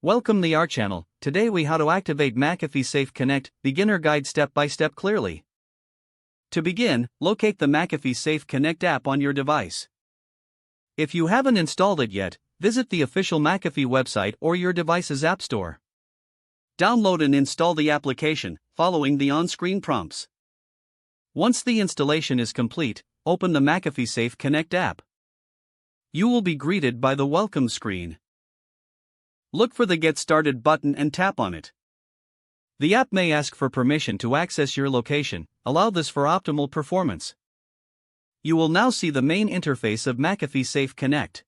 Welcome to our channel. Today we how to activate McAfee Safe Connect beginner guide step by step clearly. To begin, locate the McAfee Safe Connect app on your device. If you haven't installed it yet, visit the official McAfee website or your device's app store. Download and install the application, following the on-screen prompts. Once the installation is complete, open the McAfee Safe Connect app. You will be greeted by the welcome screen. Look for the Get Started button and tap on it. The app may ask for permission to access your location. Allow this for optimal performance. You will now see the main interface of McAfee Safe Connect.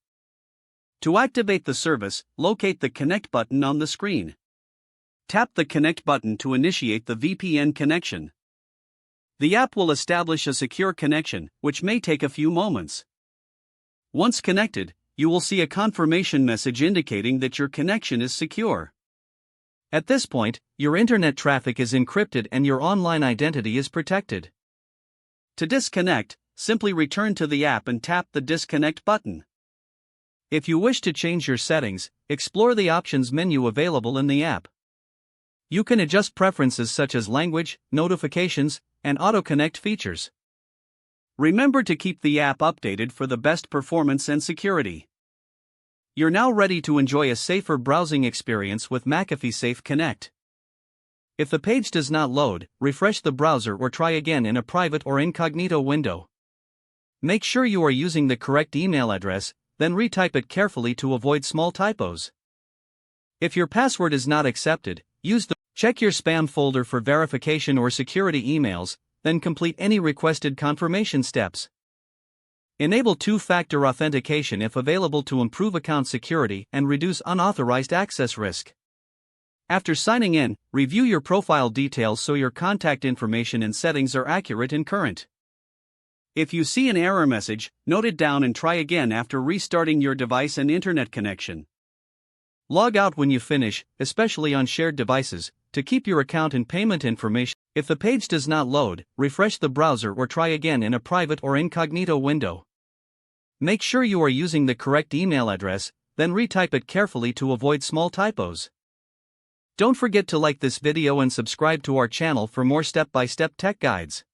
To activate the service, locate the Connect button on the screen. Tap the Connect button to initiate the VPN connection. The app will establish a secure connection, which may take a few moments. Once connected, you will see a confirmation message indicating that your connection is secure. At this point, your internet traffic is encrypted and your online identity is protected. To disconnect, simply return to the app and tap the Disconnect button. If you wish to change your settings, explore the options menu available in the app. You can adjust preferences such as language, notifications, and auto-connect features. Remember to keep the app updated for the best performance and security. You're now ready to enjoy a safer browsing experience with McAfee Safe Connect. If the page does not load, refresh the browser or try again in a private or incognito window. Make sure you are using the correct email address, then retype it carefully to avoid small typos. If your password is not accepted, check your spam folder for verification or security emails, then complete any requested confirmation steps. Enable two-factor authentication if available to improve account security and reduce unauthorized access risk. After signing in, review your profile details so your contact information and settings are accurate and current. If you see an error message, note it down and try again after restarting your device and internet connection. Log out when you finish, especially on shared devices, to keep your account and payment information. If the page does not load, refresh the browser or try again in a private or incognito window. Make sure you are using the correct email address, then retype it carefully to avoid small typos. Don't forget to like this video and subscribe to our channel for more step-by-step tech guides.